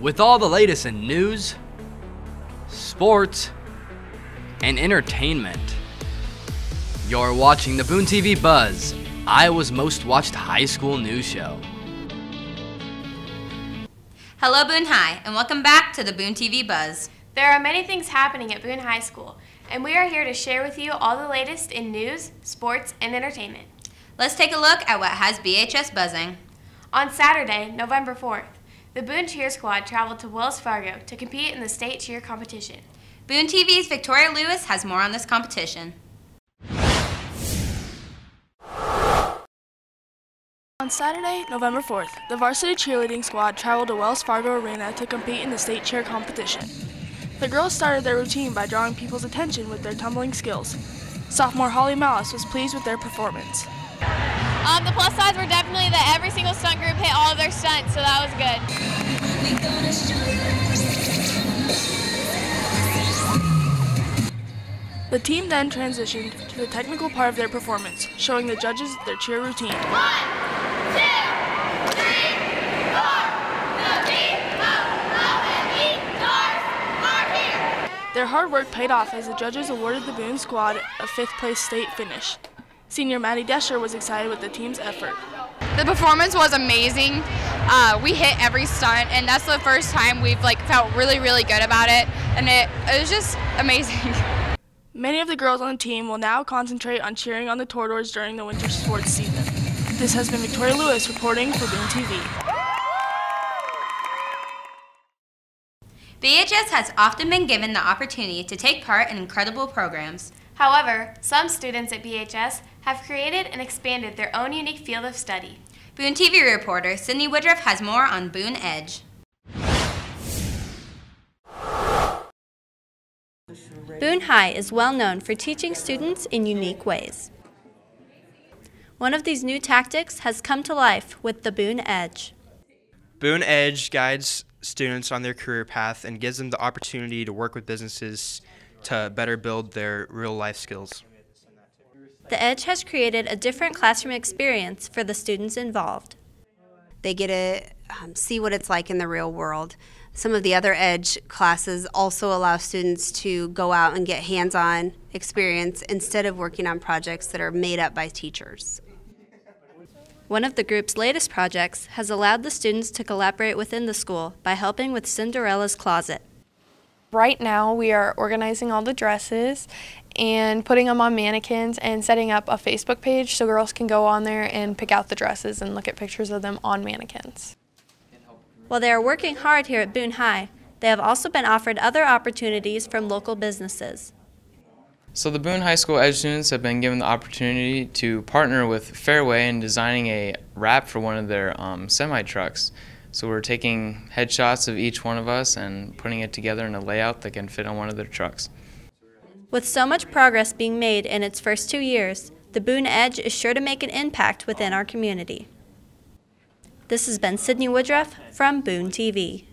With all the latest in news, sports, and entertainment. You're watching the BooneTV Buzz, Iowa's most watched high school news show. Hello Boone High, and welcome back to the BooneTV Buzz. There are many things happening at Boone High School, and we are here to share with you all the latest in news, sports, and entertainment. Let's take a look at what has BHS buzzing. On Saturday, November 4th, the Boone Cheer Squad traveled to Wells Fargo to compete in the state cheer competition. BooneTV's Victoria Lewis has more on this competition. On Saturday, November 4th, the varsity cheerleading squad traveled to Wells Fargo Arena to compete in the state cheer competition. The girls started their routine by drawing people's attention with their tumbling skills. Sophomore Holly Malice was pleased with their performance. The plus sides were definitely that every single stunt group hit all of their stunts, so that was good. The team then transitioned to the technical part of their performance, showing the judges their cheer routine. 1, 2, 3, 4, the beat, and beat stars are here. Their hard work paid off as the judges awarded the Boone squad a 5th place state finish. Senior Maddie Descher was excited with the team's effort. The performance was amazing. We hit every stunt, and that's the first time we've felt really, really good about it, and it was just amazing. Many of the girls on the team will now concentrate on cheering on the Toreadors during the winter sports season. This has been Victoria Lewis reporting for BooneTV. BHS has often been given the opportunity to take part in incredible programs. However, some students at BHS have created and expanded their own unique field of study. BooneTV reporter Sydney Woodruff has more on Boone Edge. Boone High is well known for teaching students in unique ways. One of these new tactics has come to life with the Boone Edge. Boone Edge guides students on their career path and gives them the opportunity to work with businesses to better build their real-life skills. The Edge has created a different classroom experience for the students involved. They get to see what it's like in the real world. Some of the other Edge classes also allow students to go out and get hands-on experience instead of working on projects that are made up by teachers. One of the group's latest projects has allowed the students to collaborate within the school by helping with Cinderella's Closet. Right now we are organizing all the dresses and putting them on mannequins and setting up a Facebook page so girls can go on there and pick out the dresses and look at pictures of them on mannequins. While they are working hard here at Boone High, they have also been offered other opportunities from local businesses. So the Boone High School Edge students have been given the opportunity to partner with Fairway in designing a wrap for one of their semi-trucks. So we're taking headshots of each one of us and putting it together in a layout that can fit on one of their trucks. With so much progress being made in its first 2 years, the Boone Edge is sure to make an impact within our community. This has been Sydney Woodruff from BooneTV.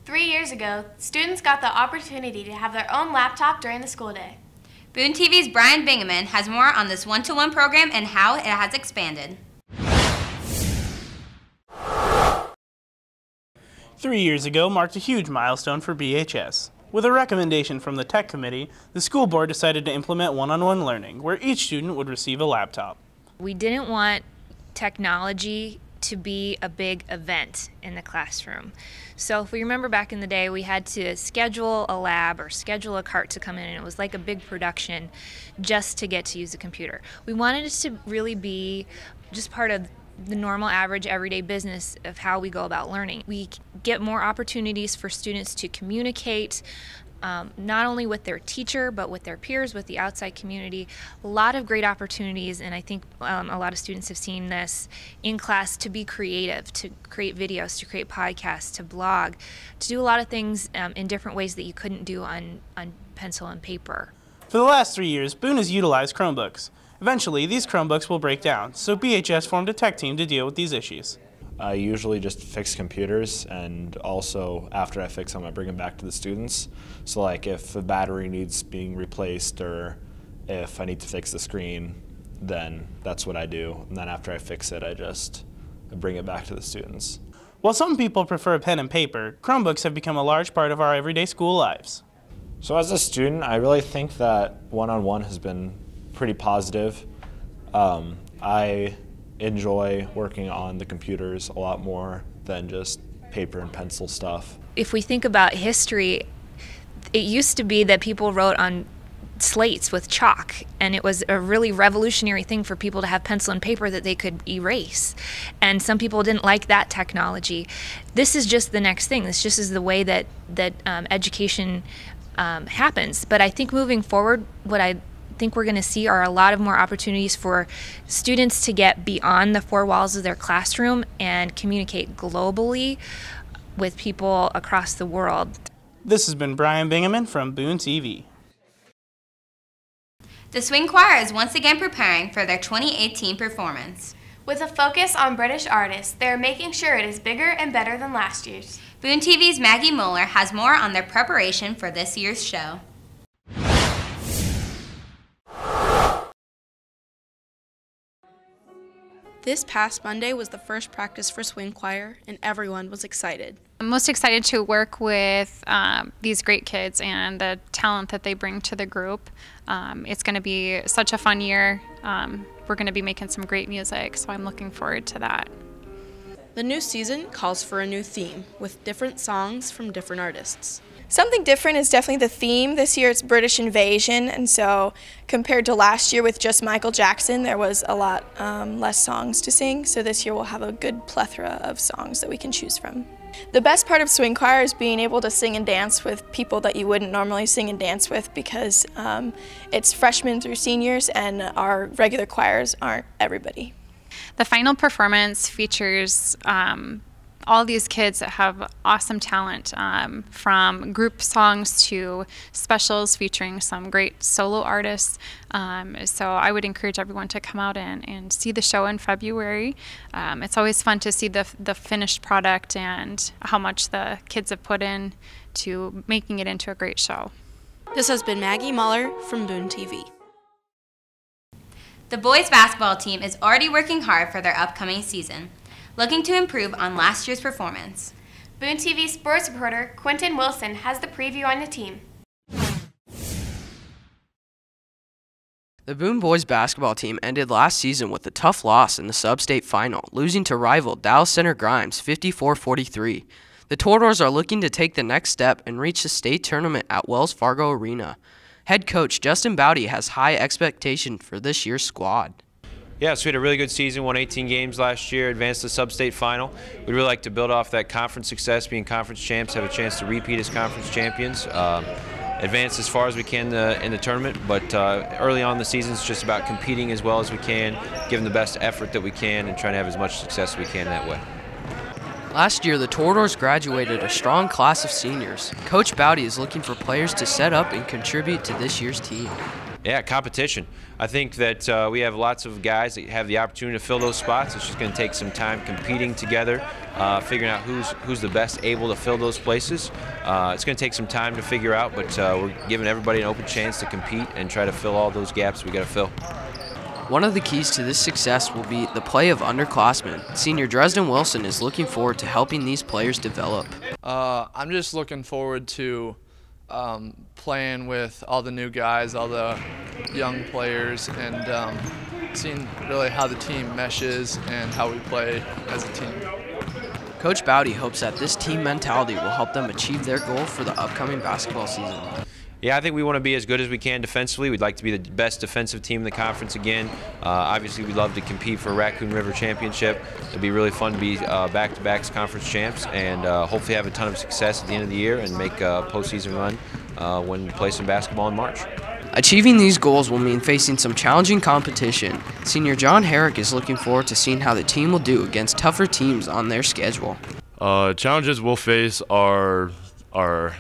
3 years ago, students got the opportunity to have their own laptop during the school day. BooneTV's Brian Bingaman has more on this one-to-one program and how it has expanded. 3 years ago marked a huge milestone for BHS. With a recommendation from the Tech Committee, the school board decided to implement one-on-one learning, where each student would receive a laptop. We didn't want technology to be a big event in the classroom. So if we remember back in the day, we had to schedule a lab or schedule a cart to come in, and it was like a big production just to get to use a computer. We wanted it to really be just part of the normal, average, everyday business of how we go about learning. We get more opportunities for students to communicate, not only with their teacher, but with their peers, with the outside community. A lot of great opportunities, and I think a lot of students have seen this in class, to be creative, to create videos, to create podcasts, to blog, to do a lot of things in different ways that you couldn't do on pencil and paper. For the last 3 years, Boone has utilized Chromebooks. Eventually, these Chromebooks will break down, so BHS formed a tech team to deal with these issues. I usually just fix computers, and also after I fix them I bring them back to the students. So like if the battery needs being replaced or if I need to fix the screen, then that's what I do. And then after I fix it, I bring it back to the students. While some people prefer pen and paper, Chromebooks have become a large part of our everyday school lives. So as a student, I really think that one-on-one has been pretty positive. I enjoy working on the computers a lot more than just paper and pencil stuff. If we think about history, it used to be that people wrote on slates with chalk, and it was a really revolutionary thing for people to have pencil and paper that they could erase. And some people didn't like that technology. This is just the next thing. This just is the way that education happens. But I think moving forward, what I think we're going to see are a lot of more opportunities for students to get beyond the four walls of their classroom and communicate globally with people across the world. This has been Brian Bingaman from Boone TV. The Swing Choir is once again preparing for their 2018 performance. With a focus on British artists, they are making sure it is bigger and better than last year's. Boone TV's Maggie Moeller has more on their preparation for this year's show. This past Monday was the first practice for Swing Choir, and everyone was excited. I'm most excited to work with these great kids and the talent that they bring to the group. It's going to be such a fun year. We're going to be making some great music, so I'm looking forward to that. The new season calls for a new theme, with different songs from different artists. Something different is definitely the theme. This year it's British invasion, and so compared to last year with just Michael Jackson, there was a lot less songs to sing. So this year we'll have a good plethora of songs that we can choose from. The best part of Swing Choir is being able to sing and dance with people that you wouldn't normally sing and dance with, because it's freshmen through seniors and our regular choirs aren't everybody. The final performance features all these kids that have awesome talent, from group songs to specials featuring some great solo artists. So I would encourage everyone to come out and see the show in February. It's always fun to see the finished product and how much the kids have put in to making it into a great show. This has been Maggie Muller from Boone TV. The boys basketball team is already working hard for their upcoming season, looking to improve on last year's performance. Boone TV sports reporter Quentin Wilson has the preview on the team. The Boone boys basketball team ended last season with a tough loss in the sub-state final, losing to rival Dallas Center Grimes 54-43. The Tortors are looking to take the next step and reach the state tournament at Wells Fargo Arena. Head coach Justin Bowdy has high expectations for this year's squad. Yeah, so we had a really good season, won 18 games last year, advanced to the sub-state final. We'd really like to build off that conference success, being conference champs, have a chance to repeat as conference champions, advance as far as we can in the tournament, but early on in the season it's just about competing as well as we can, giving the best effort that we can, and trying to have as much success as we can that way. Last year, the Tortors graduated a strong class of seniors. Coach Bowdy is looking for players to set up and contribute to this year's team. Yeah, competition. I think that we have lots of guys that have the opportunity to fill those spots. It's just going to take some time competing together, figuring out who's the best able to fill those places. It's going to take some time to figure out, but we're giving everybody an open chance to compete and try to fill all those gaps we got to fill. One of the keys to this success will be the play of underclassmen. Senior Dresden Wilson is looking forward to helping these players develop. I'm just looking forward to playing with all the new guys, all the young players, and seeing really how the team meshes and how we play as a team. Coach Bowdy hopes that this team mentality will help them achieve their goal for the upcoming basketball season. Yeah, I think we want to be as good as we can defensively. We'd like to be the best defensive team in the conference again. Obviously, we'd love to compete for Raccoon River Championship. It'd be really fun to be back-to-back conference champs, and hopefully have a ton of success at the end of the year and make a postseason run when we play some basketball in March. Achieving these goals will mean facing some challenging competition. Senior John Herrick is looking forward to seeing how the team will do against tougher teams on their schedule. Challenges we'll face are our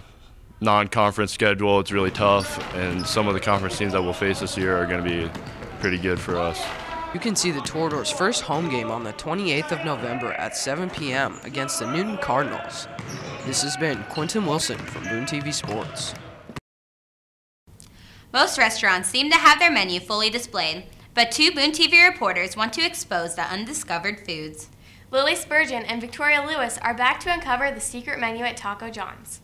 non-conference schedule. It's really tough, and some of the conference teams that we'll face this year are going to be pretty good for us. You can see the Tortors' first home game on the 28th of November at 7 p.m. against the Newton Cardinals. This has been Quentin Wilson from Boone TV Sports. Most restaurants seem to have their menu fully displayed, but two Boone TV reporters want to expose the undiscovered foods. Lily Spurgeon and Victoria Lewis are back to uncover the secret menu at Taco John's.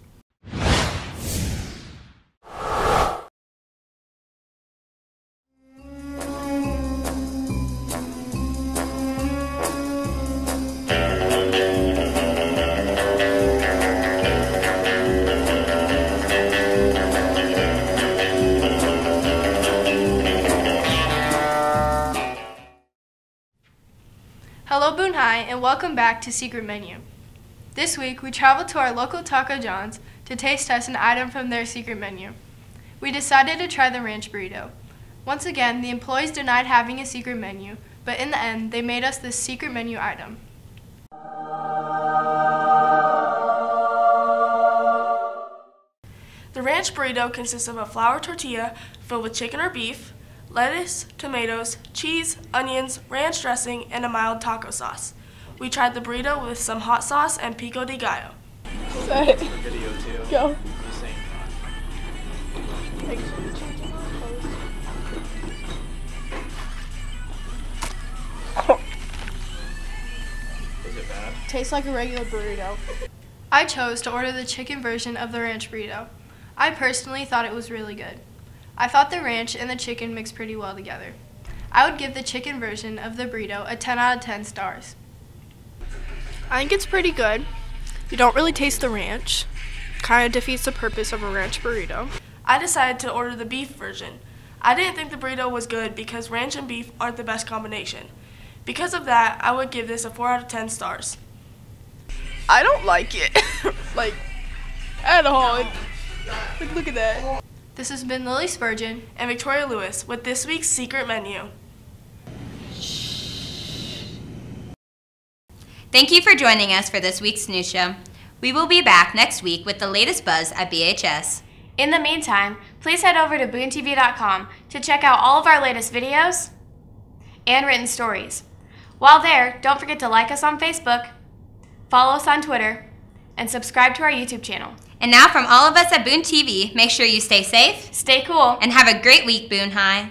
Hello Boone High and welcome back to Secret Menu. This week we traveled to our local Taco John's to taste test an item from their secret menu. We decided to try the ranch burrito. Once again, the employees denied having a secret menu, but in the end they made us this secret menu item. The ranch burrito consists of a flour tortilla filled with chicken or beef, lettuce, tomatoes, cheese, onions, ranch dressing, and a mild taco sauce. We tried the burrito with some hot sauce and pico de gallo. Say it. Video too. Go. Is it bad? Tastes like a regular burrito. I chose to order the chicken version of the ranch burrito. I personally thought it was really good. I thought the ranch and the chicken mixed pretty well together. I would give the chicken version of the burrito a 10 out of 10 stars. I think it's pretty good. You don't really taste the ranch. Kind of defeats the purpose of a ranch burrito. I decided to order the beef version. I didn't think the burrito was good because ranch and beef aren't the best combination. Because of that, I would give this a 4 out of 10 stars. I don't like it. Like, at all. Like, look at that. This has been Lily Spurgeon and Victoria Lewis with this week's Secret Menu. Thank you for joining us for this week's news show. We will be back next week with the latest buzz at BHS. In the meantime, please head over to BooneTV.com to check out all of our latest videos and written stories. While there, don't forget to like us on Facebook, follow us on Twitter, and subscribe to our YouTube channel. And now from all of us at Boone TV, make sure you stay safe, stay cool, and have a great week, Boone High.